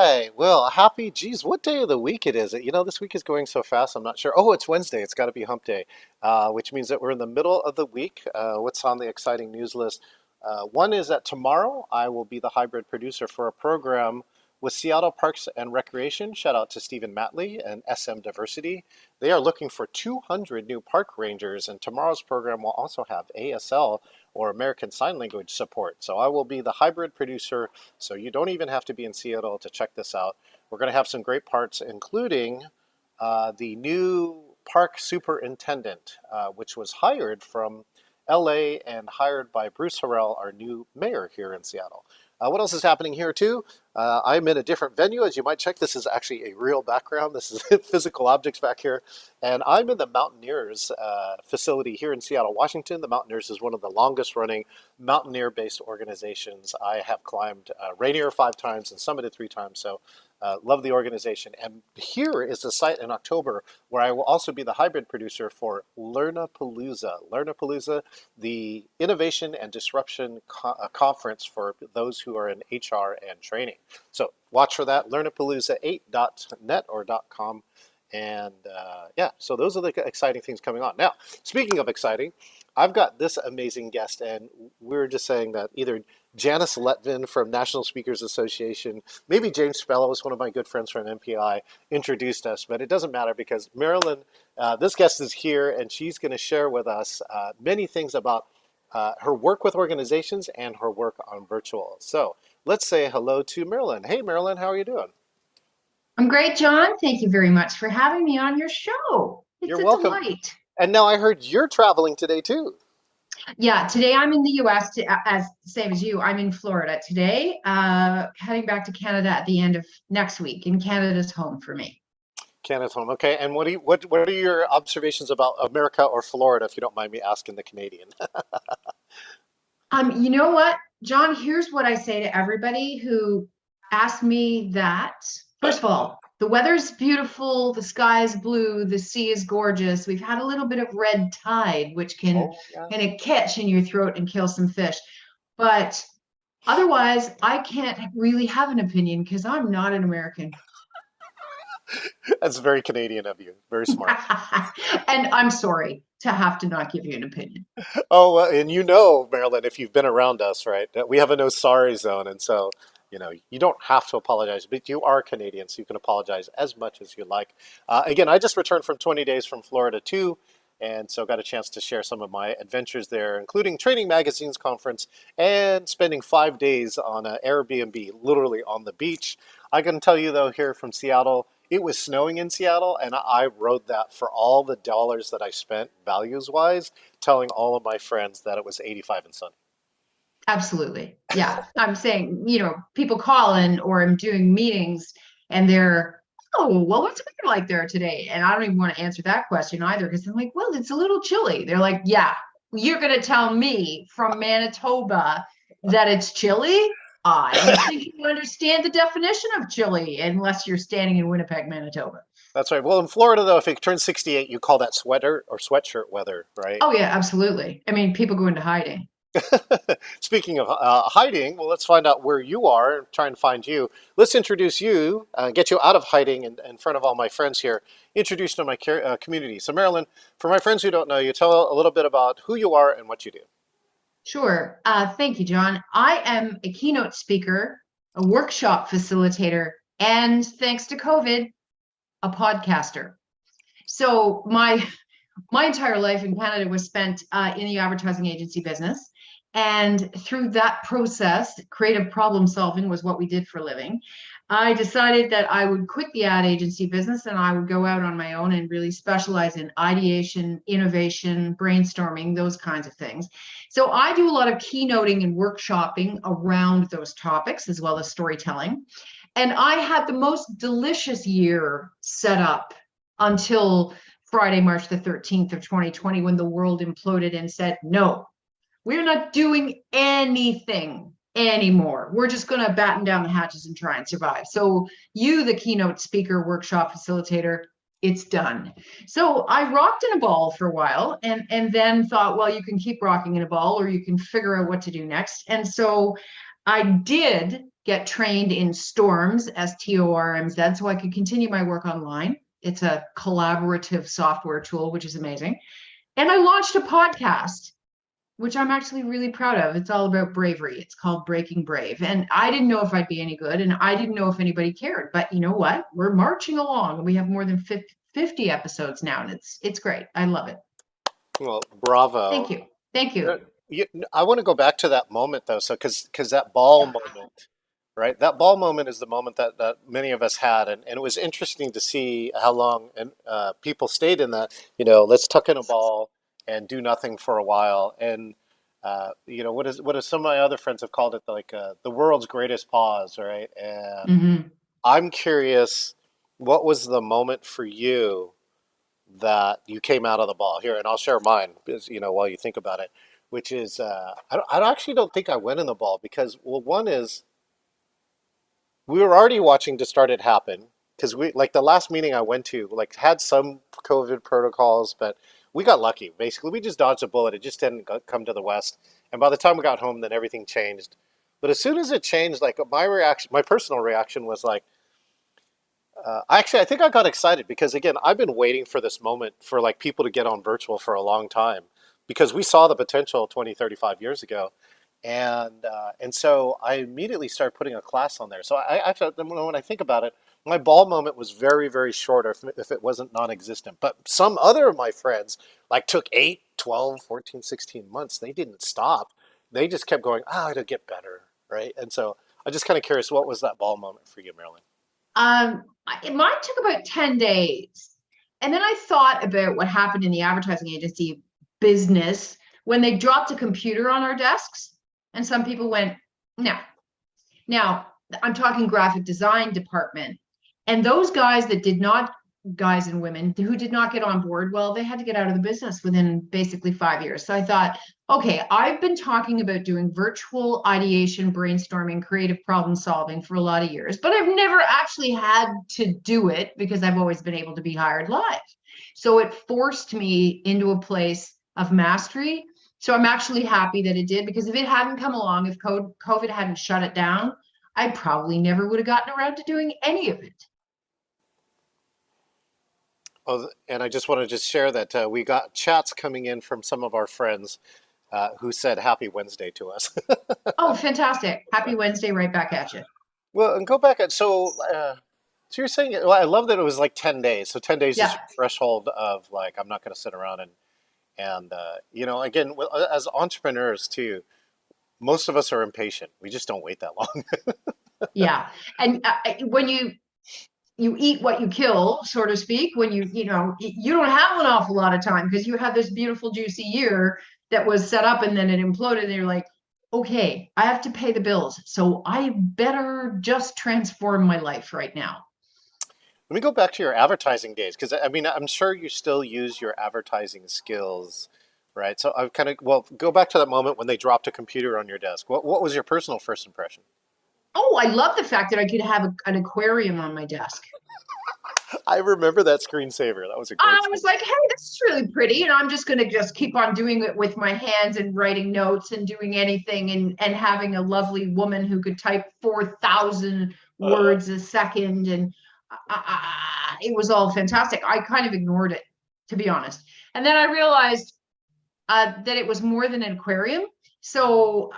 right. Well, happy, geez, what day of the week it is? This week is going so fast, I'm not sure. Oh, it's Wednesday. It's got to be hump day, which means that we're in the middle of the week. What's on the exciting news list? One is that tomorrow I will be the hybrid producer for a program with Seattle Parks and Recreation. Shout out to Stephen Matley and SM Diversity. They are looking for 200 new park rangers, and tomorrow's program will also have ASL or American Sign Language support. So I will be the hybrid producer, so you don't even have to be in Seattle to check this out. We're going to have some great parts, including the new park superintendent, which was hired from LA and hired by Bruce Harrell, our new mayor here in Seattle. What else is happening here too? I'm in a different venue, as you might check. This is actually a real background. This is physical objects back here. And I'm in the Mountaineers facility here in Seattle, Washington. The Mountaineers is one of the longest running mountaineer-based organizations. I have climbed Rainier 5 times and summited 3 times. So love the organization. And here is the site in October where I will also be the hybrid producer for Learnapalooza. Learnapalooza, the Innovation and Disruption Conference for those who are in HR and training. So watch for that, learnapalooza8.net or .com. And yeah, so those are the exciting things coming on. Now, speaking of exciting, I've got this amazing guest, and we're just saying that either Janice Letvin from National Speakers Association, maybe James Spellows, one of my good friends from MPI, introduced us, but it doesn't matter because Marilyn, this guest is here, and she's going to share with us many things about her work with organizations and her work on virtual. So let's say hello to Marilyn. Hey, Marilyn, how are you doing? I'm great, John. Thank you very much for having me on your show. It's You're a welcome. delight. And now I heard you're traveling today too. Yeah, today I'm in the US, as same as you. I'm in Florida today, heading back to Canada at the end of next week, and Canada's home for me. Canada's home. Okay. And what are your observations about America or Florida, if you don't mind me asking the Canadian? You know what, John? Here's what I say to everybody who asks me that. First of all, the weather's beautiful, the sky is blue, the sea is gorgeous. We've had a little bit of red tide, which can Oh, yeah. kind of catch in your throat and kill some fish. But otherwise, I can't really have an opinion because I'm not an American. That's very Canadian of you. Very smart. And I'm sorry to have to not give you an opinion. Oh, well, and you know, Marilyn, if you've been around us, right, that we have a no sorry zone. And so, you don't have to apologize, but you are Canadian, so you can apologize as much as you like. Again, I just returned from 20 days from Florida too. And so got a chance to share some of my adventures there, including Training Magazine's conference and spending 5 days on an Airbnb, literally on the beach. I can tell you though, here from Seattle, it was snowing in Seattle, and I rode that for all the dollars that I spent values-wise, telling all of my friends that it was 85 and sunny. Absolutely. Yeah. I'm saying, people call in or I'm doing meetings and they're, oh, well, what's the weather like there today? And I don't even want to answer that question either because I'm like, well, it's a little chilly. They're like, yeah, you're going to tell me from Manitoba that it's chilly? I don't think you understand the definition of chilly unless you're standing in Winnipeg, Manitoba. That's right. Well, in Florida, though, if it turns 68, you call that sweater or sweatshirt weather, right? Oh, yeah, absolutely. I mean, people go into hiding. Speaking of hiding, well, let's find out where you are and try and find you. Let's introduce you, get you out of hiding in front of all my friends here, introduce you to my community. So, Marilyn, for my friends who don't know you, tell a little bit about who you are and what you do. Sure. Thank you, John. I am a keynote speaker, a workshop facilitator, and thanks to COVID, a podcaster. So my entire life in Canada was spent in the advertising agency business. And through that process, creative problem solving was what we did for a living. I decided that I would quit the ad agency business and I would go out on my own and really specialize in ideation, innovation, brainstorming, those kinds of things. So I do a lot of keynoting and workshopping around those topics as well as storytelling. And I had the most delicious year set up until Friday, March the 13th of 2020, when the world imploded and said, no, we're not doing anything anymore. We're just going to batten down the hatches and try and survive. So you, the keynote speaker, workshop facilitator, it's done. So I rocked in a ball for a while and then thought, well, you can keep rocking in a ball or you can figure out what to do next. And so I did get trained in Storms, STORMZ, so I could continue my work online. It's a collaborative software tool, which is amazing. And I launched a podcast, which I'm actually really proud of. It's all about bravery. It's called Breaking Brave. And I didn't know if I'd be any good, and I didn't know if anybody cared. But you know what? We're marching along. We have more than 50 episodes now, and it's great. I love it. Well, Thank bravo. you. Thank Uh, you. I want to go back to that moment though, so because that ball moment, right? That ball moment is the moment that many of us had, and it was interesting to see how long and people stayed in that. Let's tuck in a ball and do nothing for a while. And what is some of my other friends have called it, like the world's greatest pause, right? And Hmm. I'm curious, what was the moment for you that you came out of the ball here? And I'll share mine, because while you think about it, which is I actually don't think I went in the ball because, well, one is we were already watching to start it happen, because we, like, the last meeting I went to, like, had some COVID protocols, but we got lucky. Basically, we just dodged a bullet. It just didn't come to the West, and by the time we got home, then everything changed. But as soon as it changed, like, my personal reaction was like, actually, I think I got excited because, again, I've been waiting for this moment for, like, people to get on virtual for a long time, because we saw the potential 20, 35 years ago. And so I immediately started putting a class on there. So I actually, when I think about it, my ball moment was very, very short, or if it wasn't non-existent. But some other of my friends, like, took 8, 12, 14, 16 months. They didn't stop. They just kept going, it'll get better, right? And so I'm just kind of curious, what was that ball moment for you, Marilyn? Mine took about 10 days. And then I thought about what happened in the advertising agency business when they dropped a computer on our desks. And some people went, no. Now, I'm talking graphic design department. And those guys that did not, guys and women who did not get on board, well, they had to get out of the business within basically 5 years. So I thought, okay, I've been talking about doing virtual ideation, brainstorming, creative problem solving for a lot of years, but I've never actually had to do it because I've always been able to be hired live. So it forced me into a place of mastery. So I'm actually happy that it did, because if it hadn't come along, if COVID hadn't shut it down, I probably never would have gotten around to doing any of it. Oh, and I just want to share that we got chats coming in from some of our friends who said Happy Wednesday to us. Oh, fantastic. Happy Wednesday right back at you. Well, and go back so you're saying, well, I love that it was like 10 days. So 10 days is Yeah. your threshold of, like, I'm not going to sit around and again, as entrepreneurs too, most of us are impatient. We just don't wait that long. Yeah. And when you eat what you kill, so to speak, when you don't have an awful lot of time because you have this beautiful juicy year that was set up and then it imploded and you're like, okay, I have to pay the bills, so I better just transform my life right now. Let me go back to your advertising days, because I mean, I'm sure you still use your advertising skills, right? So I've kind of, well, go back to that moment when they dropped a computer on your desk. What was your personal first impression? Oh, I love the fact that I could have an aquarium on my desk. I remember that screensaver. That was a great I was like, screensaver. hey, this is really pretty. And I'm just going to just keep on doing it with my hands and writing notes and doing anything, and having a lovely woman who could type 4,000 Uh, words a second. And it was all fantastic. I kind of ignored it, to be honest. And then I realized that it was more than an aquarium. So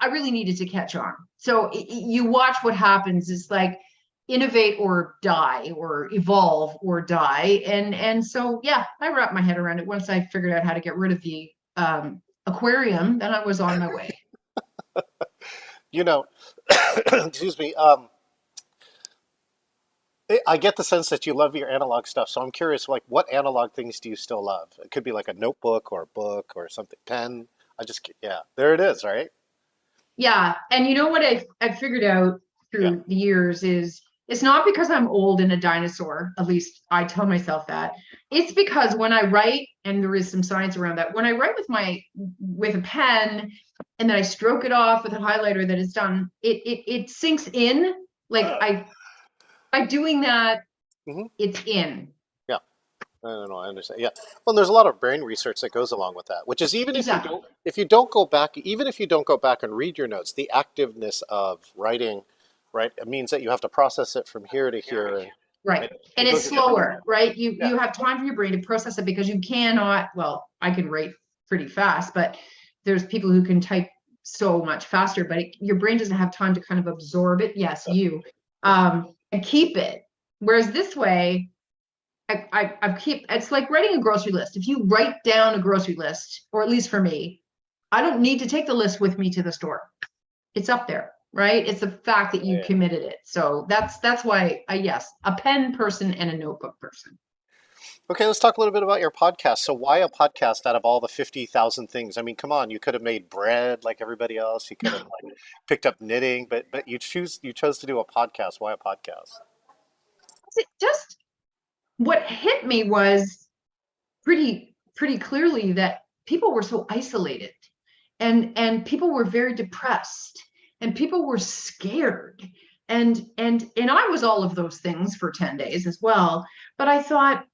I really needed to catch on. So you watch what happens. It's like innovate or die, or evolve or die. And so yeah, I wrapped my head around it. Once I figured out how to get rid of the aquarium, then I was on my way. you know, excuse me. I get the sense that you love your analog stuff, so I'm curious, like, what analog things do you still love? It could be like a notebook or a book or something, pen. Yeah, there it is, right? Yeah, and you know what I figured out Yeah. through the years is it's not because I'm old and a dinosaur, at least I tell myself that. It's because when I write, and there is some science around that, when I write with a pen and then I stroke it off with a highlighter that is done, it sinks in. Like I by doing that, Hmm. it's in. Yeah. I don't know. I understand. Yeah. Well, there's a lot of brain research that goes along with that, which is even Exactly. if you don't go back, even if you don't go back and read your notes, the activeness of writing, right, it means that you have to process it from here to here, and Right. it, And it it's goes at different. slower, right? You Yeah. you have time for your brain to process it because you cannot, well, I can write pretty fast, but there's people who can type so much faster, but your brain doesn't have time to kind of absorb it. Yes, and keep it. Whereas this way, I keep it's like writing a grocery list. If you write down a grocery list, or at least for me, I don't need to take the list with me to the store. It's up there, right? It's the fact that you Yeah. committed it. So that's why yes, a pen person and a notebook person. Okay, let's talk a little bit about your podcast. So, why a podcast out of all the 50,000 things? I mean, come on, you could have made bread like everybody else. You could have like picked up knitting, but you chose to do a podcast. Why a podcast? It just what hit me was pretty clearly that people were so isolated, and people were very depressed, and people were scared, and I was all of those things for 10 days as well. But I thought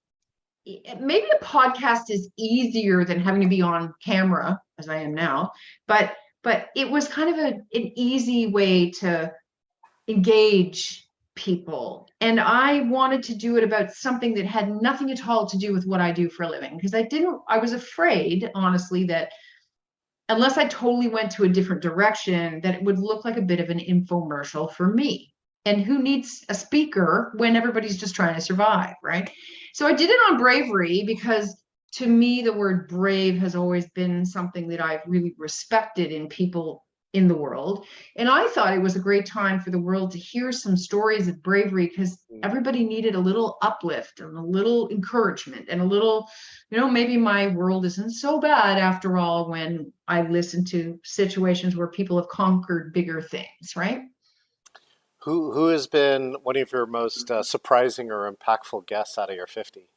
maybe a podcast is easier than having to be on camera as I am now, but it was kind of an easy way to engage people. And I wanted to do it about something that had nothing at all to do with what I do for a living, because I was afraid, honestly, that unless I totally went to a different direction, that it would look like a bit of an infomercial for me. And who needs a speaker when everybody's just trying to survive, right? So I did it on bravery because to me, the word brave has always been something that I've really respected in people in the world. And I thought it was a great time for the world to hear some stories of bravery because Mm. everybody needed a little uplift and a little encouragement and a little, maybe my world isn't so bad after all when I listen to situations where people have conquered bigger things, right? Who has been one of your most surprising or impactful guests out of your 50?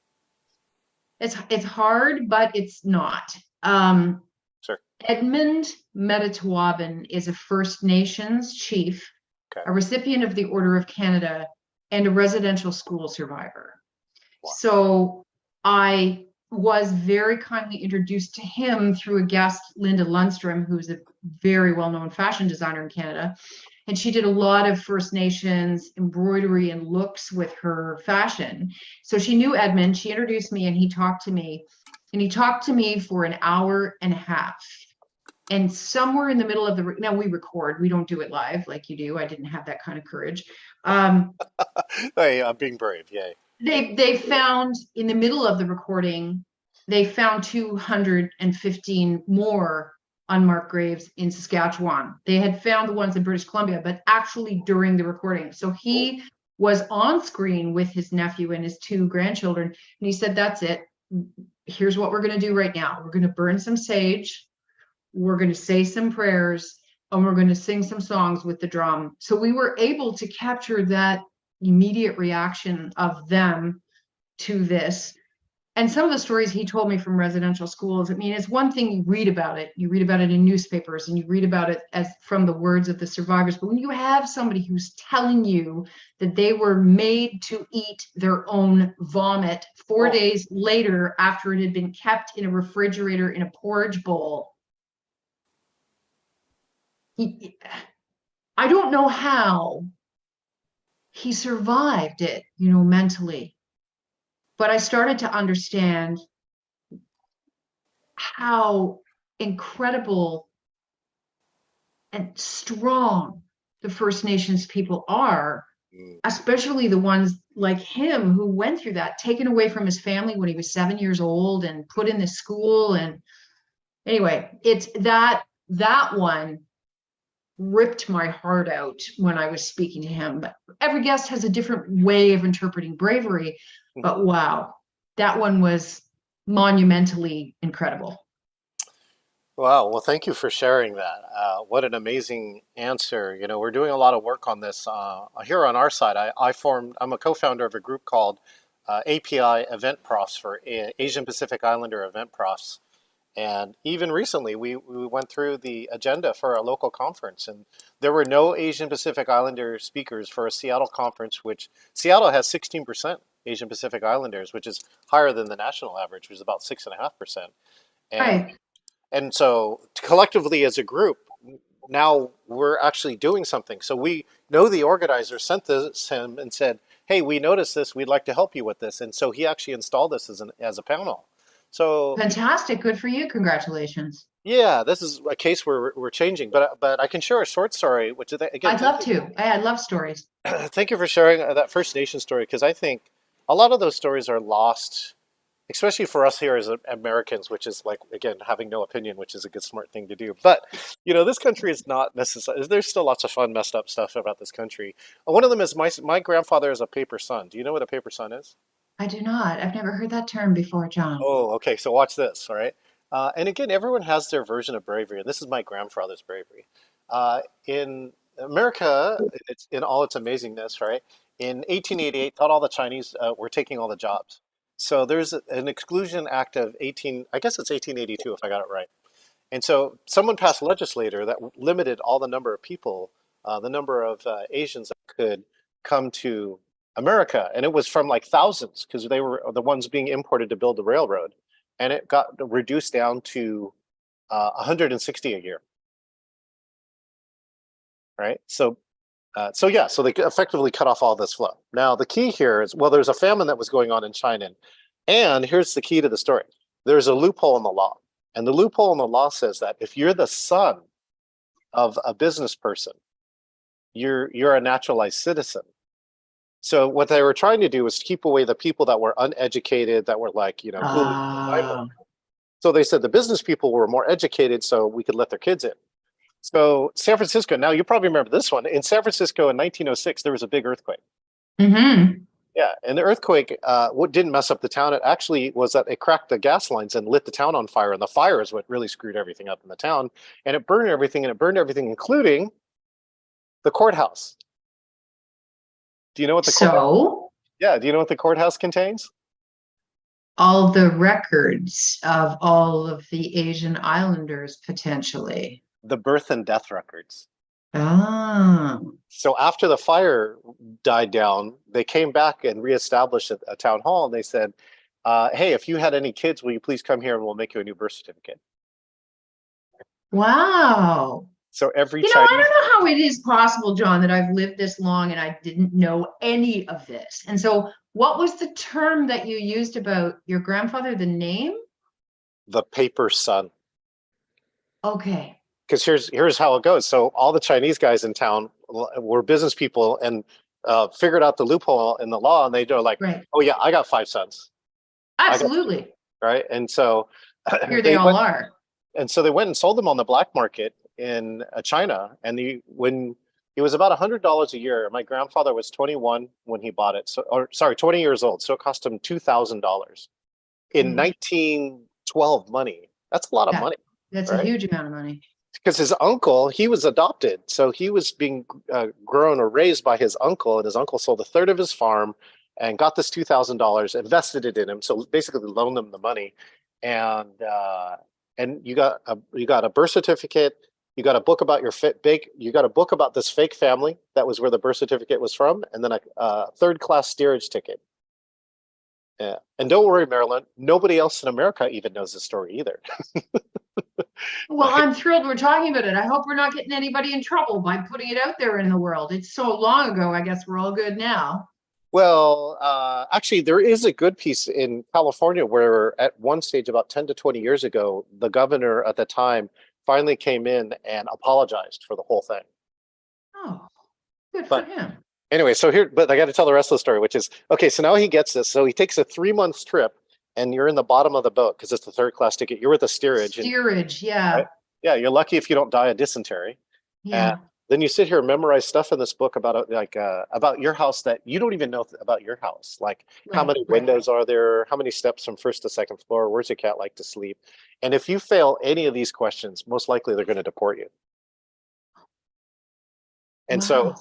It's hard, but it's not. Um, Sure. Edmund Metatawabin is a First Nations chief, Okay. a recipient of the Order of Canada, and a residential school survivor. Wow. So I was very kindly introduced to him through a guest, Linda Lundstrom, who's a very well-known fashion designer in Canada. And she did a lot of First Nations embroidery and looks with her fashion. So she knew Edmund. She introduced me and he talked to me. And he talked to me for an hour and a half. And somewhere in the middle of now we record, we don't do it live like you do. I didn't have that kind of courage. Um, Hey, I'm being brave. Yay. they found in the middle of the recording, they found 215 more unmarked graves in Saskatchewan. They had found the ones in British Columbia, but actually during the recording. So Oh, he was on screen with his nephew and his two grandchildren, and he said, "That's it. Here's what we're going to do right now. We're going to burn some sage, we're going to say some prayers, and we're going to sing some songs with the drum." So we were able to capture that immediate reaction of them to this. And some of the stories he told me from residential schools, I mean, it's one thing you read about it in newspapers, and you read about it as from the words of the survivors. But when you have somebody who's telling you that they were made to eat their own vomit 4 days later after it had been kept in a refrigerator in a porridge bowl, he, I don't know how he survived it, mentally. But I started to understand how incredible and strong the First Nations people are, mm. especially the ones like him who went through that, taken away from his family when he was 7 years old and put in this school. And anyway, it's that one ripped my heart out when I was speaking to him. But every guest has a different way of interpreting bravery. Mhm. But wow, that one was monumentally incredible. Wow. Well, thank you for sharing that. What an amazing answer. We're doing a lot of work on this here on our side. I'm a co-founder of a group called API Event Profs for Asian Pacific Islander Event Profs. And even recently, we went through the agenda for a local conference, and there were no Asian Pacific Islander speakers for a Seattle conference, which Seattle has 16%. Asian Pacific Islanders, which is higher than the national average, which is about 6.5%. And Right. and so collectively as a group, now we're actually doing something. So we know the organizer sent this him and said, "Hey, we noticed this. We'd like to help you with this." And so he actually installed this as a panel. So Fantastic. Good for you. Congratulations. yeah, this is a case where we're changing. But I can share a short story, which is again, I'd love to. I love stories. thank you for sharing that First Nation story because I think a lot of those stories are lost, especially for us here as Americans, which is like again having no opinion, which is a good smart thing to do. But this country is not necessarily. There's still lots of fun, messed up stuff about this country. One of them is my grandfather is a paper son. Do you know what a paper son is? I do not. I've never heard that term before, John. Oh, okay. So watch this, all right? And again, everyone has their version of bravery, and this is my grandfather's bravery. In America, it's in all its amazingness, right? In 1888, thought all the Chinese were taking all the jobs. So there's an Exclusion Act of 18, I guess it's 1882 if I got it right. And so someone passed legislator that limited all the number of people, the number of Asians that could come to America. And it was from like thousands because they were the ones being imported to build the railroad. And it got reduced down to 160 a year, right? So yeah, so they effectively cut off all this flow. Now the key here is, well, there's a famine that was going on in China, and here's the key to the story. There's a loophole in the law, and the loophole in the law says that if you're the son of a business person, you're a naturalized citizen. So what they were trying to do was keep away the people that were uneducated, that were like, hooligans and violent. Ah, So they said the business people were more educated, so we could let their kids in. So San Francisco, now you probably remember this one. In San Francisco in 1906, there was a big earthquake. mm-hmm. Yeah, and the earthquake, what didn't mess up the town, it actually was that it cracked the gas lines and lit the town on fire. And the fire is what really screwed everything up in the town. And it burned everything, including the courthouse. Do you know what the courthouse? So Yeah, do you know what the courthouse contains? all the records of all of the Asian islanders potentially. The birth and death records. Ah, So after the fire died down, they came back and reestablished a town hall, and they said, "Hey, if you had any kids, will you please come here and we'll make you a new birth certificate?" wow. So every I don't Chinese, know how it is possible, John, that I've lived this long and I didn't know any of this. And so, what was the term that you used about your grandfather, the name? the paper son. Okay, Because here's how it goes. So all the Chinese guys in town were business people and figured out the loophole in the law, and they were like, right. "Oh yeah, I got 5 sons. I got Absolutely. right." And so Here they they all went, are. and so they went and sold them on the black market in China. And when it was about $100 a year, my grandfather was 21 when he bought it. So, or sorry, 20 years old. So it cost him $2,000 in Mm, 1912 money. That's a lot of yeah, money, that's a right? huge amount of money. Because his uncle, he was adopted, so he was being grown or raised by his uncle, and his uncle sold a third of his farm and got this $2,000, invested it in him, so basically loaned them the money, and you got a birth certificate, you got a book about you got a book about this fake family that was where the birth certificate was from, and then a third class steerage ticket. Yeah. And don't worry, Marilyn, nobody else in America even knows this story either. Well, I'm thrilled we're talking about it. I hope we're not getting anybody in trouble by putting it out there in the world. It's so long ago. I guess we're all good now. Well, actually, there is a good piece in California where, at one stage, about 10 to 20 years ago, the governor at the time finally came in and apologized for the whole thing. Oh, good for But him. anyway, but I got to tell the rest of the story, which is okay. So now he gets this. So he takes a 3 month trip, and you're in the bottom of the boat because it's the third class ticket. You're with the steerage, and Steerage, right, yeah, yeah, you're lucky if you don't die of dysentery. And yeah. then you sit here and memorize stuff in this book about your house that you don't even know about your house. Like how Right, many right. windows are there? How many steps from first to second floor? Where's your cat like to sleep? And if you fail any of these questions, most likely they're going to deport you. And so Wow.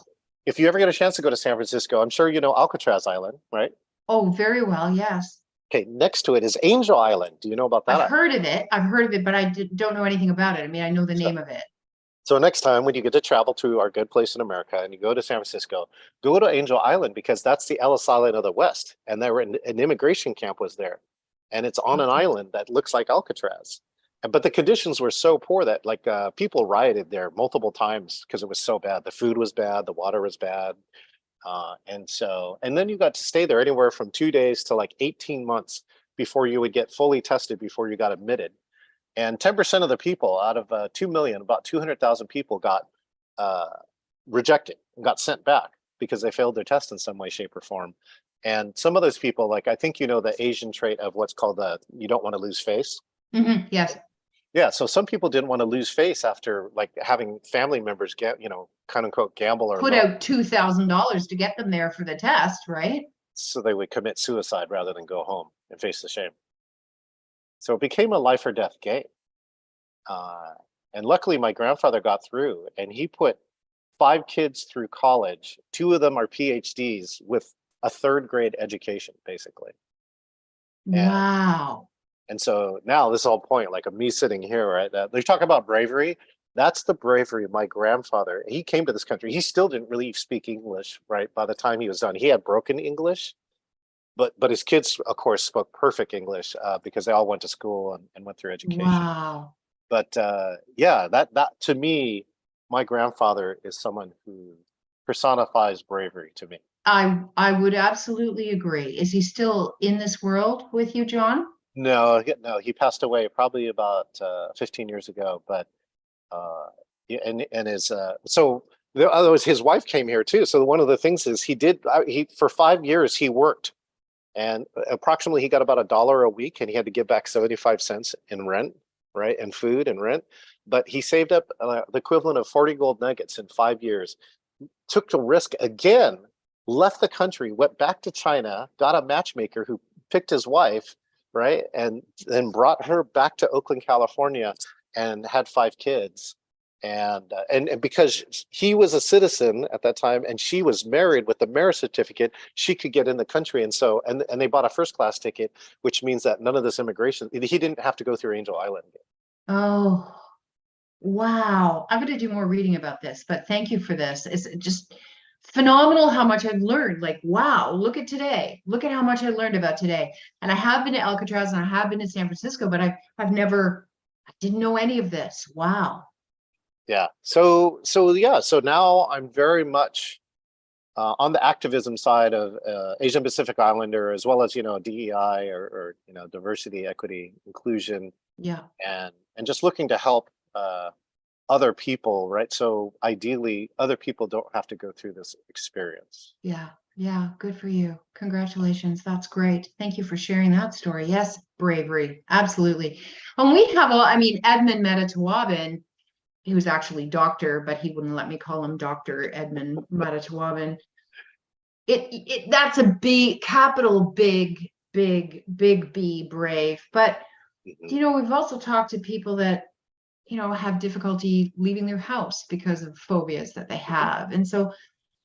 if you ever get a chance to go to San Francisco, I'm sure you know Alcatraz Island, right? Oh, very well, yes. Okay, next to it is Angel Island. Do you know about that I've island? heard of it. I've heard of it, but don't know anything about it. I mean, I know the So name of it. So next time when you get to travel to our good place in America and you go to San Francisco, go to Angel Island because that's the Ellis Island of the West, and there were an immigration camp was there, and it's on an Okay. island that looks like Alcatraz. But the conditions were so poor that like people rioted there multiple times because it was so bad. The food was bad, the water was bad, and then you got to stay there anywhere from 2 days to like 18 months before you would get fully tested before you got admitted. And 10% of the people out of 2 million, about 200,000 people got uh, rejected and got sent back because they failed their test in some way, shape, or form. And some of those people, like I think you know the Asian trait of what's called the you don't want to lose face. Yes. Yeah, so some people didn't want to lose face after like having family members get, kind of unquote gamble or Put loan, out $2,000 to get them there for the test, right? so they would commit suicide rather than go home and face the shame. So it became a life or death game. Uh, and luckily, my grandfather got through, and he put 5 kids through college. 2 of them are PhDs with a third grade education, basically. And Wow. and so now this whole point, like of me sitting here, right? They talk about bravery. That's the bravery of my grandfather. He came to this country. He still didn't really speak English, right? By the time he was done, he had broken English, but his kids, of course, spoke perfect English because they all went to school and went through education. Wow. But yeah, that to me, my grandfather is someone who personifies bravery to me. I would absolutely agree. Is he still in this world with you, John? No, no, he passed away probably about 15 years ago. But yeah, and his so there, otherwise his wife came here too. So one of the things is he for 5 years he worked, and approximately he got about $1 a week, and he had to give back 75 cents in rent, right, and food and rent. But he saved up the equivalent of 40 gold nuggets in 5 years, took the risk again, left the country, went back to China, got a matchmaker who picked his wife, right, and then brought her back to Oakland, California, and had 5 kids. And because he was a citizen at that time and she was married with the marriage certificate, she could get in the country. And they bought a first class ticket, which means that none of this immigration, he didn't have to go through Angel Island. Oh, wow. I'm going to do more reading about this, but thank you for this. It's just phenomenal how much I've learned. Like, wow, look at today. Look at how much I learned about today. And I have been to Alcatraz and I have been to San Francisco, but I didn't know any of this. Wow. Yeah. So now I'm very much on the activism side of Asian Pacific Islander, as well as DEI or diversity, equity, inclusion, Yeah. and just looking to help other people, right? So ideally, other people don't have to go through this experience. Yeah. Yeah. Good for you. Congratulations. That's great. Thank you for sharing that story. Yes, bravery. Absolutely. And we have I mean, Edmund Metatawabin, he was actually doctor, but he wouldn't let me call him Dr. Edmund Metatawabin. That's a big capital big B brave. But Mhm. we've also talked to people that have difficulty leaving their house because of phobias that they have. And so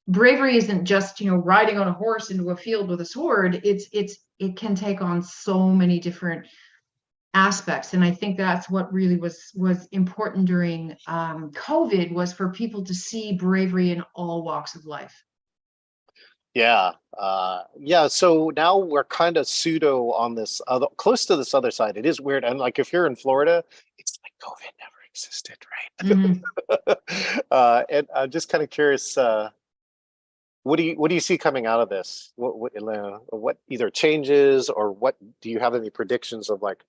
bravery isn't just riding on a horse into a field with a sword. It can take on so many different aspects, and I think that's what really was important during COVID, was for people to see bravery in all walks of life. Yeah, yeah. So now we're kind of pseudo on this other, close to this other side. It is weird, and like if you're in Florida, it's like COVID never existed, Mhm. right? And I'm just kind of curious. What do you see coming out of this? What either changes or what do you have any predictions of like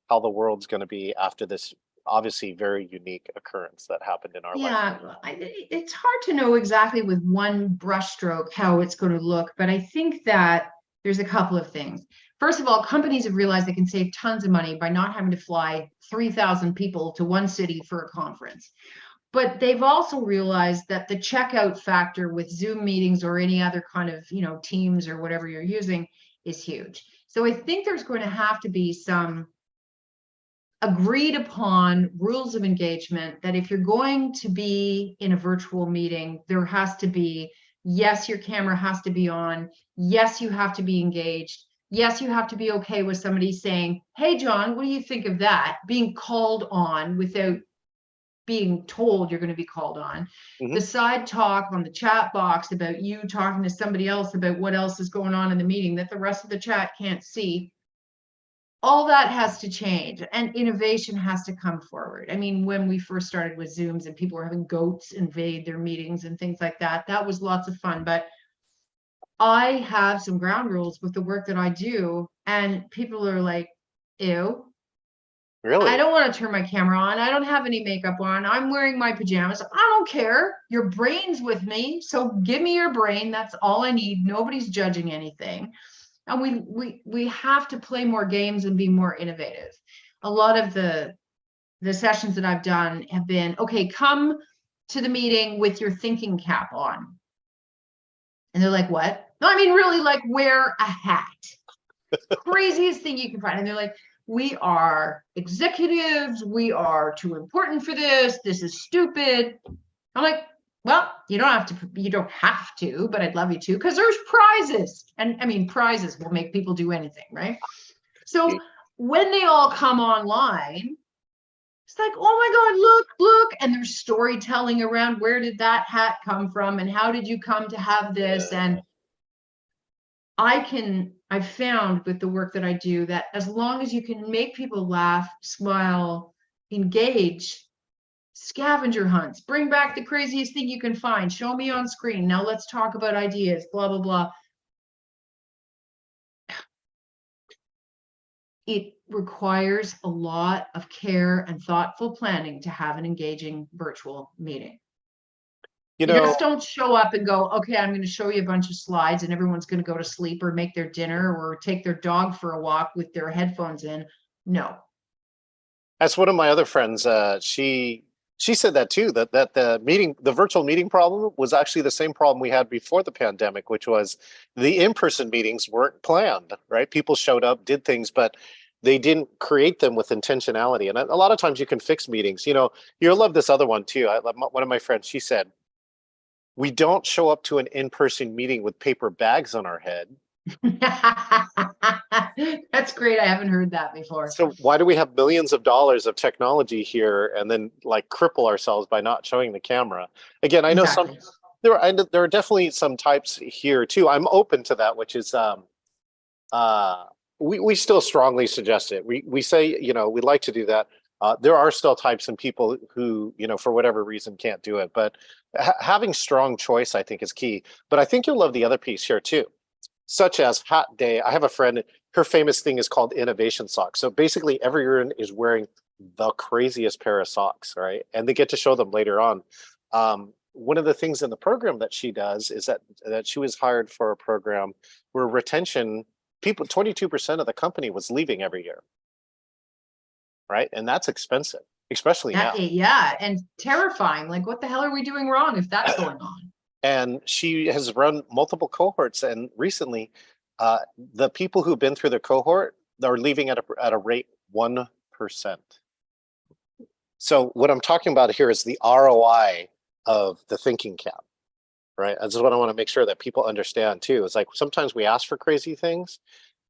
how the world's going to be after this obviously very unique occurrence that happened in our lifetime? Yeah, it's hard to know exactly with one brushstroke how it's going to look, but I think that there's a couple of things. First of all, companies have realized they can save tons of money by not having to fly 3,000 people to one city for a conference. But they've also realized that the checkout factor with Zoom meetings or any other kind of, Teams or whatever you're using is huge. So I think there's going to have to be some agreed upon rules of engagement that if you're going to be in a virtual meeting, there has to be, yes, your camera has to be on. Yes, you have to be engaged. Yes, you have to be okay with somebody saying, hey, John, what do you think of that? Being called on without being told you're going to be called on. Hmm. The side talk on the chat box about you talking to somebody else about what else is going on in the meeting that the rest of the chat can't see. All that has to change, and innovation has to come forward. I mean, when we first started with Zooms and people were having goats invade their meetings and things like that, that was lots of fun. But I have some ground rules with the work that I do, and people are like, ew, I Really? don't want to turn my camera on. I don't have any makeup on. I'm wearing my pajamas. I don't care. Your brain's with me. So give me your brain. That's all I need. Nobody's judging anything. And we have to play more games and be more innovative. A lot of the sessions that I've done have been, okay, come to the meeting with your thinking cap on. And they're like, what? No, I mean, really, like, wear a hat. Craziest thing you can find. And they're like, we are executives. We are too important for this. This is stupid. I'm like, well, you don't have to, but I'd love you to, because there's prizes. And I mean, prizes will make people do anything, right? So when they all come online, it's like, oh my God, look, and there's storytelling around where did that hat come from and how did you come to have this? And I've found with the work that I do that as long as you can make people laugh, smile, engage, scavenger hunts, bring back the craziest thing you can find, show me on screen. Now let's talk about ideas, blah, blah, blah. It requires a lot of care and thoughtful planning to have an engaging virtual meeting. You You just know, don't show up and go, okay, I'm going to show you a bunch of slides and everyone's going to go to sleep or make their dinner or take their dog for a walk with their headphones in. No. as one of my other friends, she said that too, that the virtual meeting problem was actually the same problem we had before the pandemic, which was the in-person meetings weren't planned, right? People showed up, did things, but they didn't create them with intentionality. And a lot of times you can fix meetings. You know, you'll love this other one too. One of my friends, she said, we don't show up to an in-person meeting with paper bags on our head. That's great. I haven't heard that before. So why do we have millions of dollars of technology here and then like cripple ourselves by not showing the camera? Again, I know Exactly. there are definitely some types here too. I'm open to that, which is uh we still strongly suggest it. We say, you know, we like to do that. There are still types and people who, you know, for whatever reason can't do it, but having strong choice, I think, is key. But I think you'll love the other piece here too, such as Hat Day. I have a friend, her famous thing is called innovation socks. So basically everyone is wearing the craziest pair of socks, right? And they get to show them later on. One of the things in the program that she does is that she was hired for a program where retention people, 22% of the company was leaving every year, right? And that's expensive, especially now. Yeah, and terrifying. Like, what the hell are we doing wrong if that's going on? And she has run multiple cohorts, and recently the people who've been through the cohort are leaving at a rate 1%. So what I'm talking about here is the ROI of the thinking cap, right? This is what I want to make sure that people understand too. It's like sometimes we ask for crazy things,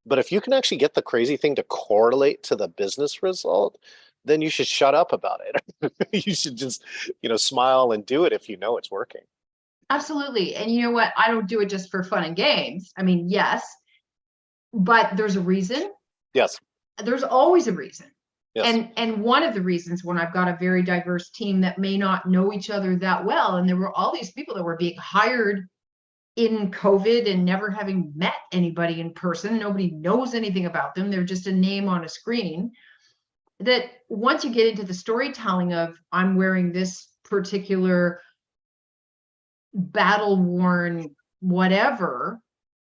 but if you can actually get the crazy thing to correlate to the business result, then you should shut up about it. You should just, you know, smile and do it if you know it's working. Absolutely. And you know what? I don't do it just for fun and games. I mean, yes, but there's a reason. Yes. There's always a reason. Yes. And one of the reasons, when I've got a very diverse team that may not know each other that well, and there were all these people that were being hired in COVID and never having met anybody in person, nobody knows anything about them, they're just a name on a screen, that once you get into the storytelling of, I'm wearing this particular battle worn whatever,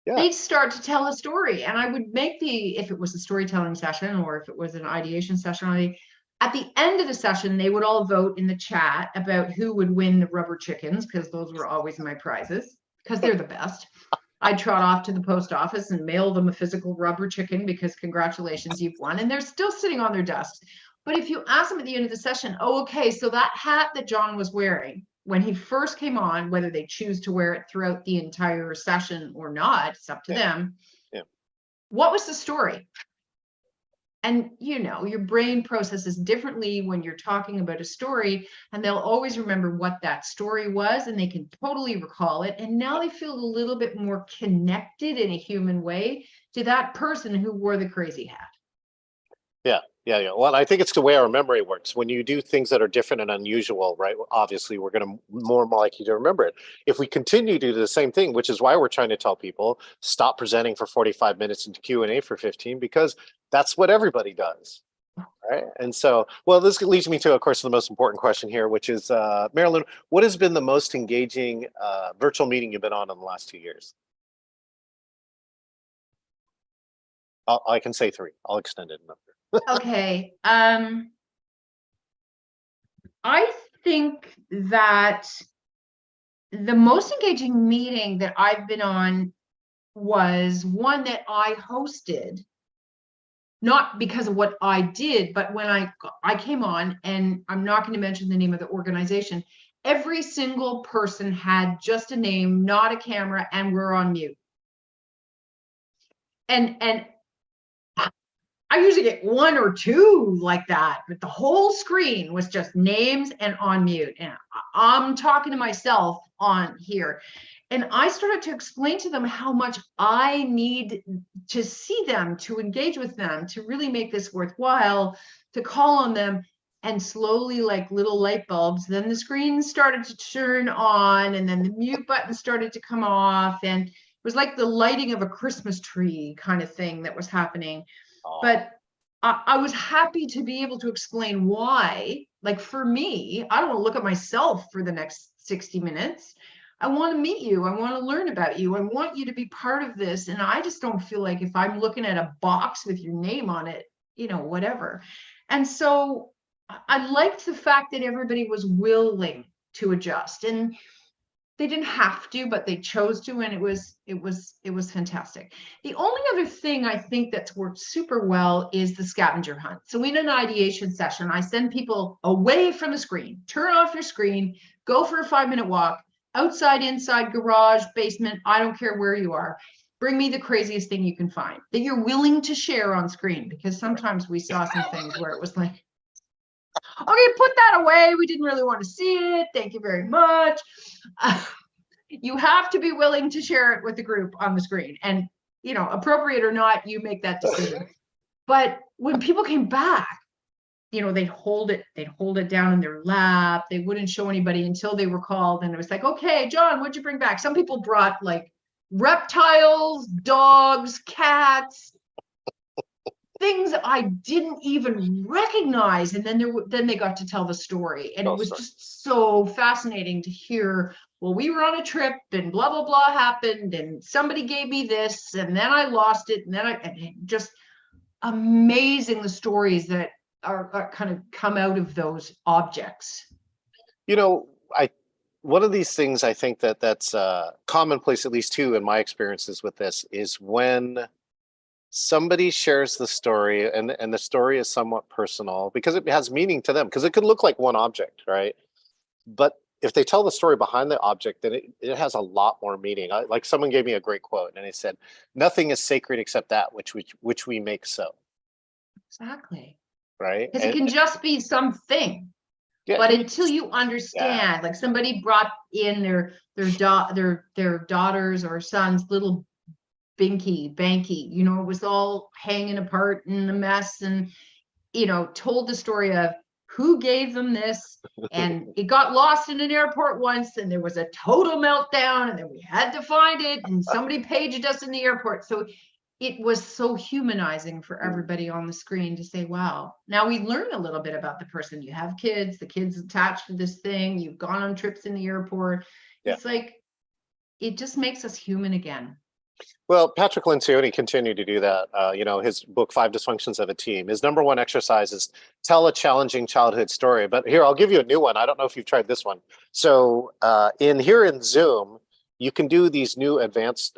Yeah. they'd start to tell a story. And I would make if it was a storytelling session or if it was an ideation session, at the end of the session, they would all vote in the chat about who would win the rubber chickens, because those were always my prizes, because they're the best. I'd trot off to the post office and mail them a physical rubber chicken because congratulations, you've won. And they're still sitting on their desks. But if you ask them at the end of the session, oh, okay, so that hat that John was wearing when he first came on, whether they choose to wear it throughout the entire session or not, it's up to Yeah. them. Yeah. What was the story? And your brain processes differently when you're talking about a story, and they'll always remember what that story was, and they can totally recall it. And now they feel a little bit more connected in a human way to that person who wore the crazy hat. Yeah, yeah, yeah. Well, I think it's the way our memory works. When you do things that are different and unusual, right? Obviously, we're going to more and more likely to remember it. If we continue to do the same thing, which is why we're trying to tell people stop presenting for 45 minutes into Q&A for 15, because that's what everybody does, right? And so, well, this leads me to, of course, the most important question here, which is, Marilyn, what has been the most engaging virtual meeting you've been on in the last 2 years? I can say three. I'll extend it another. Okay. I think that the most engaging meeting that I've been on was one that I hosted, not because of what I did, but when I came on, and I'm not going to mention the name of the organization, every single person had just a name, not a camera, and we're on mute. And I usually get one or two like that, but the whole screen was just names and on mute. And I'm talking to myself on here. And I started to explain to them how much I need to see them, to engage with them, to really make this worthwhile, to call on them. And slowly, like little light bulbs, then the screen started to turn on, and then the mute button started to come off. And it was like the lighting of a Christmas tree kind of thing that was happening. Oh, But I was happy to be able to explain why. Like for me, I don't want to look at myself for the next 60 minutes. I want to meet you. I want to learn about you. I want you to be part of this. And I just don't feel like if I'm looking at a box with your name on it, whatever. And so I liked the fact that everybody was willing to adjust. And they didn't have to, but they chose to, and it was fantastic. The only other thing I think that's worked super well is the scavenger hunt. So in an ideation session, I send people away from the screen. Turn off your screen, go for a 5-minute walk, outside, inside, garage, basement, I don't care where you are. Bring me the craziest thing you can find that you're willing to share on screen, because sometimes we saw some things where it was like, okay, put that away. We didn't really want to see it. Thank you very much. You have to be willing to share it with the group on the screen, and appropriate or not, you make that decision. But when people came back, they'd hold it down in their lap. They wouldn't show anybody until they were called. And it was like, okay, John, what'd you bring back? Some people brought like reptiles, dogs, cats, things I didn't even recognize. And then they got to tell the story. And it was just so fascinating to hear, well, we were on a trip and blah, blah, blah happened. And somebody gave me this, and then I lost it. And then and just amazing, the stories that are kind of come out of those objects. I one of these things I think that's commonplace, at least too, in my experiences with this, is when somebody shares the story and the story is somewhat personal because it has meaning to them, because it could look like one object, right? But if they tell the story behind the object, then it has a lot more meaning. Like someone gave me a great quote, and they said, "Nothing is sacred except that which we make so." Exactly. Right? Because it can just be something. Yeah, But until you understand, like somebody brought in their daughters or sons little Banky, it was all hanging apart in a mess, and told the story of who gave them this, and it got lost in an airport once, and there was a total meltdown, and then we had to find it, and somebody paged us in the airport. So it was so humanizing for everybody on the screen to say, wow, now we learn a little bit about the person. You have kids, the kids attached to this thing, you've gone on trips in the airport. yeah. It's like, it just makes us human again. Well, Patrick Lencioni continued to do that. His book, Five Dysfunctions of a Team, his number one exercise is tell a challenging childhood story. But here, I'll give you a new one. I don't know if you've tried this one. So in Zoom, you can do these new advanced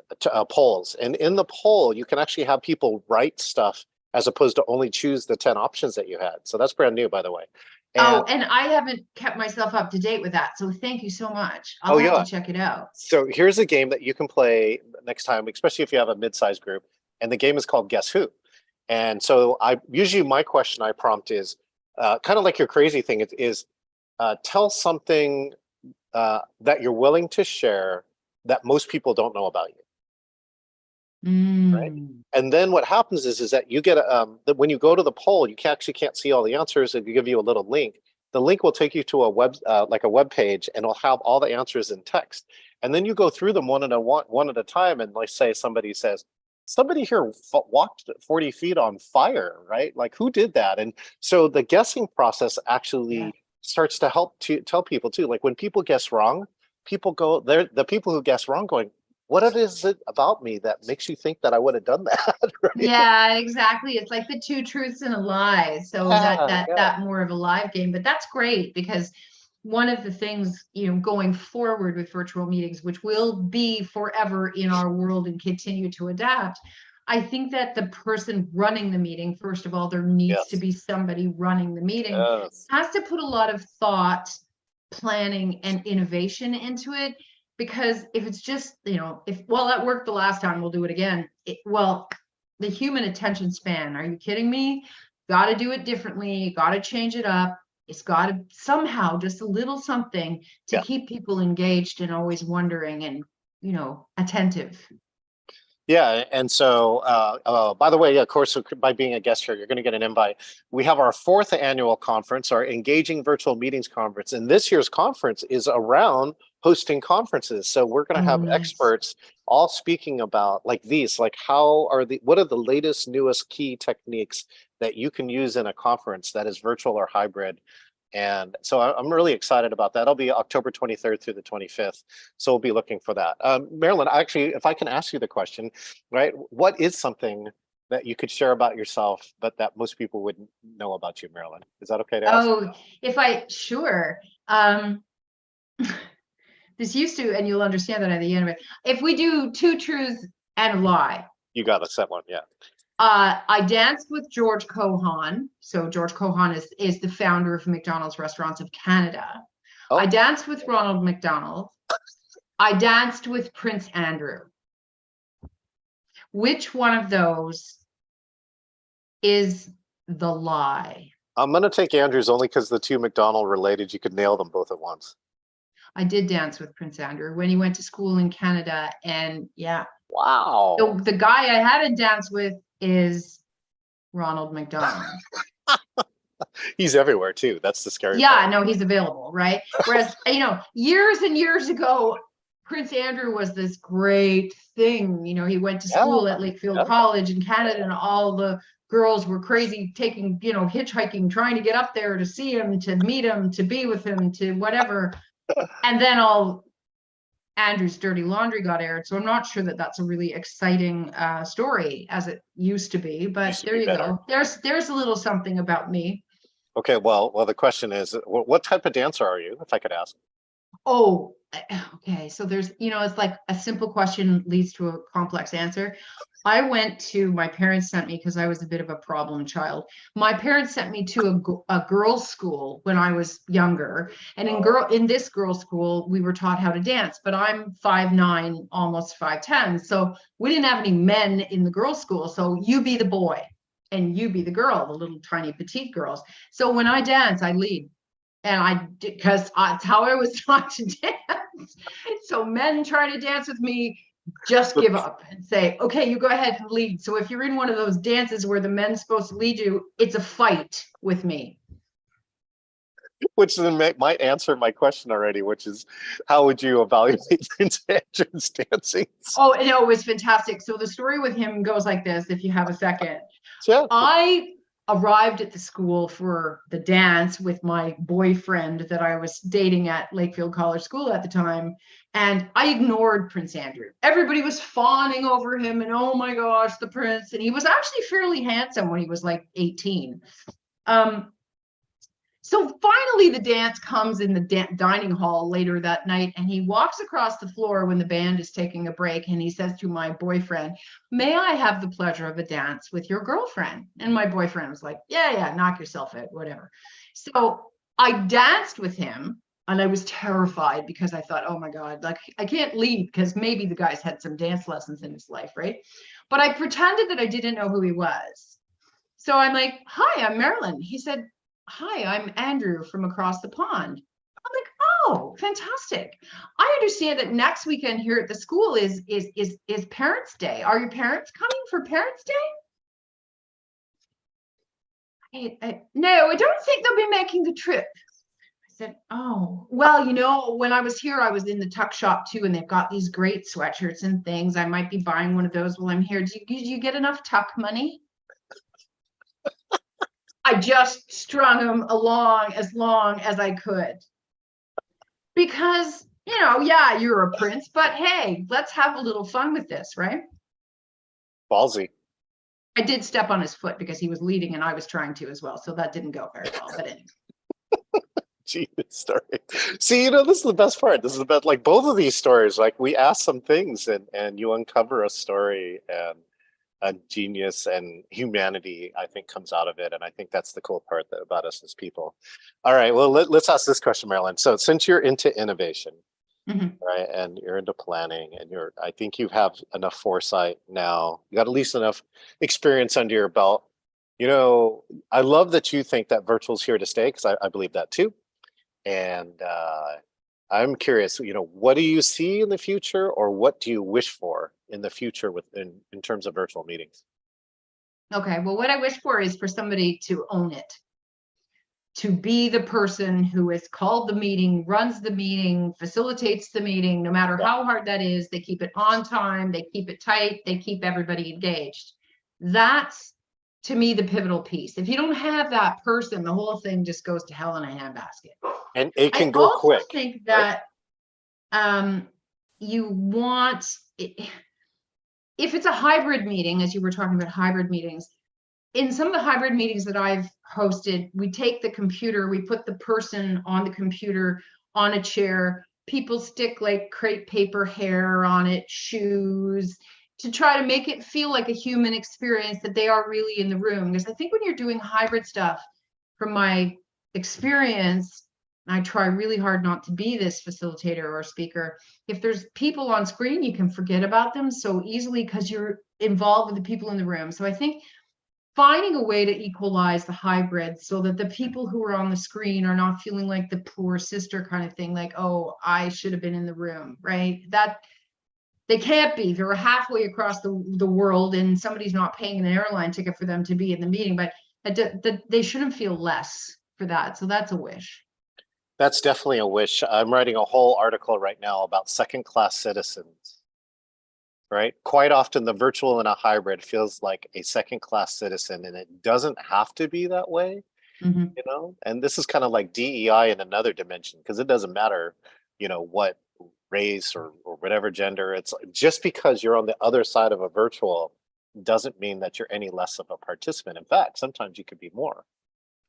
polls. And in the poll, you can actually have people write stuff as opposed to only choose the 10 options that you had. So that's brand new, by the way. And I haven't kept myself up to date with that. So thank you so much. I'll have to check it out. So here's a game that you can play next time, especially if you have a mid-sized group. And the game is called Guess Who? And so I usually my question I prompt is kind of like your crazy thing is tell something that you're willing to share that most people don't know about you, right? Mm. And then what happens is that you get that when you go to the poll, you actually can't see all the answers. If you give you a little link, the link will take you to a web like a web page, and it'll have all the answers in text. And then you go through them one at a time. And let's say somebody says, somebody here walked 40 feet on fire, right? Like who did that? And so the guessing process Yeah. actually starts to help to tell people too. Like when people guess wrong, people go, they're the people who guess wrong going, what is it about me that makes you think that I would have done that? Right? Yeah, exactly. It's like the two truths and a lie. So that Yeah, that yeah, that more of a live game, but that's great because one of the things, going forward with virtual meetings, which will be forever in our world and continue to adapt, I think that the person running the meeting, first of all, there needs to yes, be somebody running the meeting, yes, has to put a lot of thought, planning, and innovation into it. Because if it's just, if, well, that worked the last time, we'll do it again. Well, the human attention span, are you kidding me? Got to do it differently, got to change it up. It's got to somehow just a little something to yeah. keep people engaged and always wondering and, attentive. Yeah, and so by the way, yeah, of course, so by being a guest here, you're going to get an invite. We have our fourth annual conference, our Engaging Virtual Meetings conference, and this year's conference is around hosting conferences. So we're going to Oh, have nice. experts all speaking about like these, like what are the latest, newest key techniques that you can use in a conference that is virtual or hybrid. And so I'm really excited about that. It'll be October 23rd through the 25th. So we'll be looking for that. Marilyn, actually, if I can ask you the question, right? What is something that you could share about yourself, but that most people wouldn't know about you, Marilyn? Is that okay to ask? Oh, sure. This used to, and you'll understand that at the end of it. If we do two truths and a lie, You got a set one, yeah. I danced with George Cohan. So George Cohan is the founder of McDonald's Restaurants of Canada. I Oh, danced with Ronald McDonald. I danced with Prince Andrew. Which one of those is the lie? I'm gonna take Andrews only because the two McDonald related, you could nail them both at once. I did dance with Prince Andrew when he went to school in Canada. And yeah, Wow. the guy I had a dance with is Ronald McDonald. He's everywhere too. That's the scary Yeah, part. no, he's available, right? Whereas, years and years ago, Prince Andrew was this great thing. He went to Yeah, school at Lakefield yeah. College in Canada, and all the girls were crazy taking, hitchhiking, trying to get up there to see him, to meet him, to be with him, to whatever. And then all Andrew's dirty laundry got aired. So I'm not sure that that's a really exciting story as it used to be. But Used to there be you better. go. There's a little something about me. Okay, well, the question is, what type of dancer are you, if I could ask? Oh, okay. So there's, it's like a simple question leads to a complex answer. My parents sent me because I was a bit of a problem child. My parents sent me to a girls' school when I was younger. And Oh, in this girls' school, we were taught how to dance, but I'm 5'9", almost 5'10". So we didn't have any men in the girls' school. So you be the boy and you be the girl, the little tiny petite girls. So when I dance, I lead. And I did, because it's how I was taught to dance. So men try to dance with me, just give up and say, okay, you go ahead and lead. So if you're in one of those dances where the men's supposed to lead you, it's a fight with me. which then might answer my question already, which is how would you evaluate Prince Andrew's dancing? Oh, no, it was fantastic. So the story with him goes like this, if you have a second. Yeah, I arrived at the school for the dance with my boyfriend that I was dating at Lakefield College School at the time. And I ignored Prince Andrew. Everybody was fawning over him and, oh my gosh, the prince. And he was actually fairly handsome when he was like 18. Um, so finally, the dance comes in the dining hall later that night, and he walks across the floor when the band is taking a break, and he says to my boyfriend, "May I have the pleasure of a dance with your girlfriend?" And my boyfriend was like, "Yeah, yeah, knock yourself out, whatever." So I danced with him, and I was terrified because I thought, "Oh my God, like I can't leave because maybe the guy's had some dance lessons in his life, right?" But I pretended that I didn't know who he was. So I'm like, hi, I'm Marilyn. He said, hi, I'm Andrew from across the pond. I'm like, oh, fantastic. I understand that next weekend here at the school is Parents' Day. Are your parents coming for Parents' Day? No, I don't think they'll be making the trip. I said, oh, well, when I was here, I was in the tuck shop too, and they've got these great sweatshirts and things. I might be buying one of those while I'm here. Do you get enough tuck money? I just strung them along as long as I could. Because, yeah, you're a prince, but hey, let's have a little fun with this, right? Ballsy. I did step on his foot because he was leading and I was trying to as well. So that didn't go very well. But anyway. Genius story. See, this is the best part. This is the best, like both of these stories, like we ask some things and you uncover a story and a genius and humanity, I think, comes out of it. And I think that's the cool part about us as people. All right, well, let's ask this question, Marilyn. So since you're into innovation, Mhm. right, and you're into planning and I think you have enough foresight now, you got at least enough experience under your belt. I love that you think that virtual's here to stay because I believe that too. And I'm curious, what do you see in the future, or what do you wish for in the future in terms of virtual meetings? Okay. Well, what I wish for is for somebody to own it, to be the person who has called the meeting, runs the meeting, facilitates the meeting, no matter Yeah, how hard that is. They keep it on time, they keep it tight, they keep everybody engaged. That's to me the pivotal piece. If you don't have that person, the whole thing just goes to hell in a handbasket. and it I can go also quick, think right? that you want, if it's a hybrid meeting, as you were talking about hybrid meetings, in some of the hybrid meetings that I've hosted, we take the computer, we put the person on the computer on a chair, people stick like crepe paper hair on it, shoes, to try to make it feel like a human experience, that they are really in the room. Because I think when you're doing hybrid stuff, from my experience, I try really hard not to be this facilitator or speaker. If there's people on screen, you can forget about them so easily because you're involved with the people in the room. So I think finding a way to equalize the hybrid so that the people who are on the screen are not feeling like the poor sister kind of thing, like, oh, I should have been in the room, right? That they can't be. They're halfway across the world and somebody's not paying an airline ticket for them to be in the meeting, but they shouldn't feel less for that. So that's a wish. That's definitely a wish. I'm writing a whole article right now about second-class citizens, right? Quite often the virtual and a hybrid feels like a second-class citizen, and it doesn't have to be that way. Mhm. And this is kind of like DEI in another dimension, because it doesn't matter, what race or whatever gender. It's just because you're on the other side of a virtual doesn't mean that you're any less of a participant. In fact, sometimes you could be more.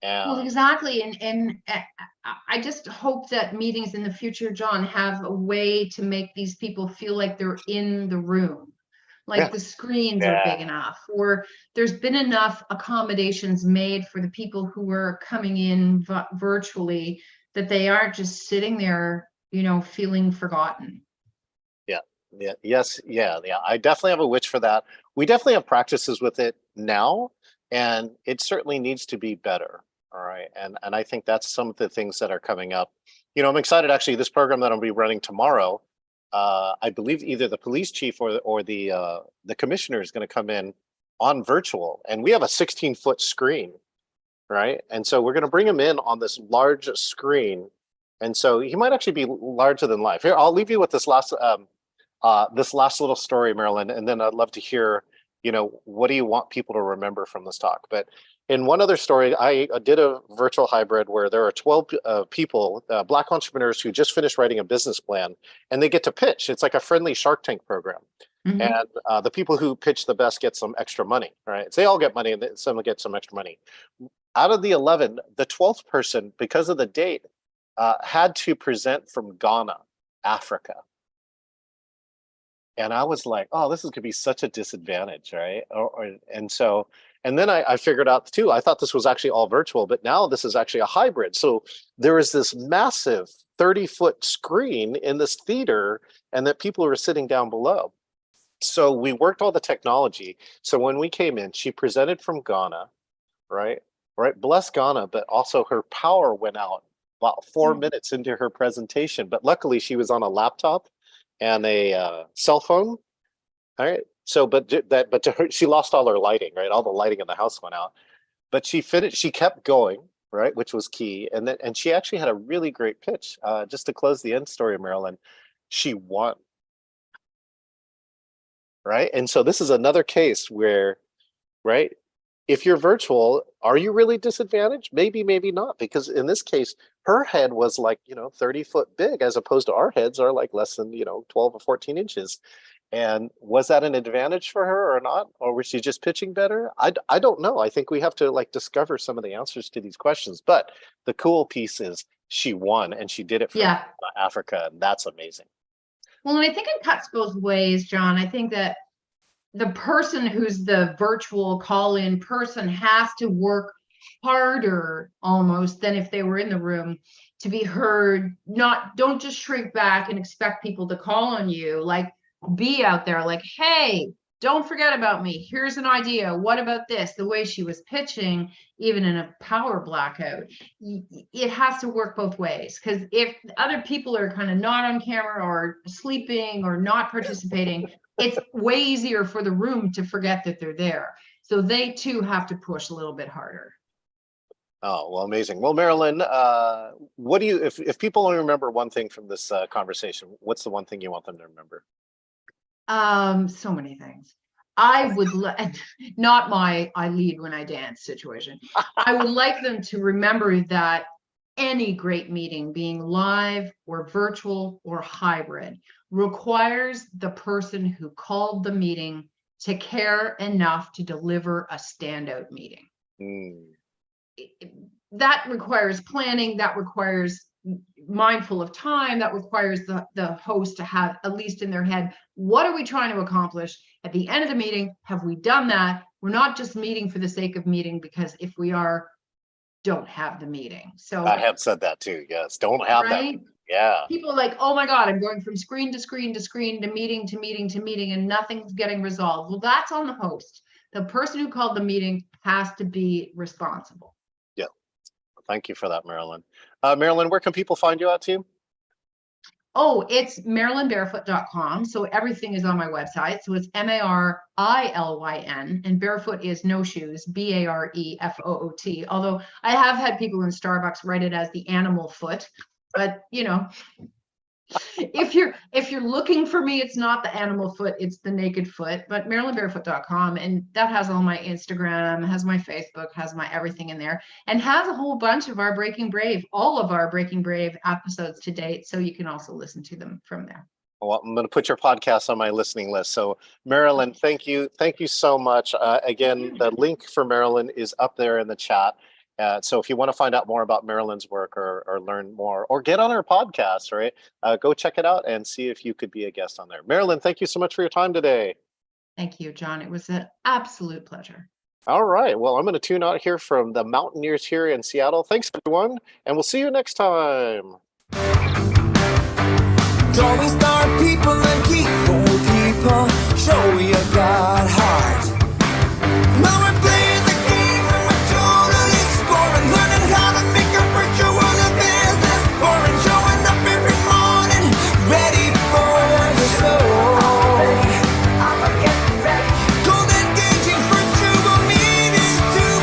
Well, And exactly. And I just hope that meetings in the future, John, have a way to make these people feel like they're in the room, like yeah, the screens are yeah, big enough, or there's been enough accommodations made for the people who are coming in virtually, that they aren't just sitting there, feeling forgotten. yeah, yeah, yes, yeah, yeah. I definitely have a wish for that. We definitely have practices with it now, and it certainly needs to be better. All right, and I think that's some of the things that are coming up. I'm excited actually. This program that I'll be running tomorrow, I believe either the police chief or the commissioner is going to come in on virtual, and we have a 16-foot screen, right? And so we're going to bring him in on this large screen, and so he might actually be larger than life. Here, I'll leave you with this last little story, Marilyn, and then I'd love to hear, what do you want people to remember from this talk? But in one other story, I did a virtual hybrid where there are 12 people, Black entrepreneurs who just finished writing a business plan, and they get to pitch. It's like a friendly Shark Tank program. And Mhm. the people who pitch the best get some extra money, right? So they all get money, and some will get some extra money. Out of the 11, the 12th person, because of the date, had to present from Ghana, Africa. And I was like, oh, this is gonna be such a disadvantage, right? And then I figured out too, I thought this was actually all virtual, but now this is actually a hybrid. So there is this massive 30-foot screen in this theater, and that people were sitting down below. So we worked all the technology. So when we came in, she presented from Ghana. right? Right. Bless Ghana, but also her power went out about four Yeah. minutes into her presentation. But luckily, she was on a laptop and a cell phone. All right. So, but to her, she lost all her lighting, right? All the lighting in the house went out. But she finished. She kept going, right, which was key. And she actually had a really great pitch. Just to close the end story, Marilyn, she won, right? And so this is another case where, right, if you're virtual, are you really disadvantaged? Maybe, maybe not, because in this case, her head was like, 30-foot big, as opposed to our heads are like less than, 12 or 14 inches. And was that an advantage for her or not? Or was she just pitching better? I don't know. I think we have to like discover some of the answers to these questions. But the cool piece is she won and she did it from Yeah. Africa. And that's amazing. Well, and I think it cuts both ways, John. I think that the person who's the virtual call-in person has to work harder almost than if they were in the room to be heard. Don't just shrink back and expect people to call on you. Like, be out there like, hey, don't forget about me. Here's an idea. What about this? The way she was pitching, even in a power blackout, it has to work both ways. Because if other people are kind of not on camera or sleeping or not participating, it's way easier for the room to forget that they're there. So they too have to push a little bit harder. Oh, well, amazing. Well, Marilyn, what do you, if people only remember one thing from this conversation, what's the one thing you want them to remember? So many things. I would not my I lead when I dance situation. I would like them to remember that any great meeting, being live or virtual or hybrid, requires the person who called the meeting to care enough to deliver a standout meeting. Mm. That requires planning, that requires mindful of time, that requires the host to have at least in their head, what are we trying to accomplish at the end of the meeting? Have we done that? We're not just meeting for the sake of meeting, because if we are, don't have the meeting. So I have said that too. Yes. Don't have that. right, Yeah. people are like, oh my God, I'm going from screen to screen to screen to meeting to meeting to meeting and nothing's getting resolved. Well, that's on the host. The person who called the meeting has to be responsible. Yeah. Thank you for that, Marilyn. Marilyn, where can people find you at, team? Oh, it's marilynbarefoot.com. So everything is on my website. So it's Marilyn, and barefoot is no shoes, Barefoot. Although I have had people in Starbucks write it as the animal foot, but if you're looking for me, it's not the animal foot, it's the naked foot. But marilynbarefoot.com, and that has all my Instagram, has my Facebook, has my everything in there, and has a whole bunch of our all of our Breaking Brave episodes to date, so you can also listen to them from there. Well, I'm going to put your podcast on my listening list. So, Marilyn, thank you so much. Again, the link for Marilyn is up there in the chat. So if you want to find out more about Marilyn's work or learn more or get on her podcast, right, go check it out and see if you could be a guest on there. Marilyn, thank you so much for your time today. Thank you, John. It was an absolute pleasure. All right. Well, I'm going to tune out here from the Mountaineers here in Seattle. Thanks, everyone. And we'll see you next time. Don't we start people and keep old people? Show you got heart.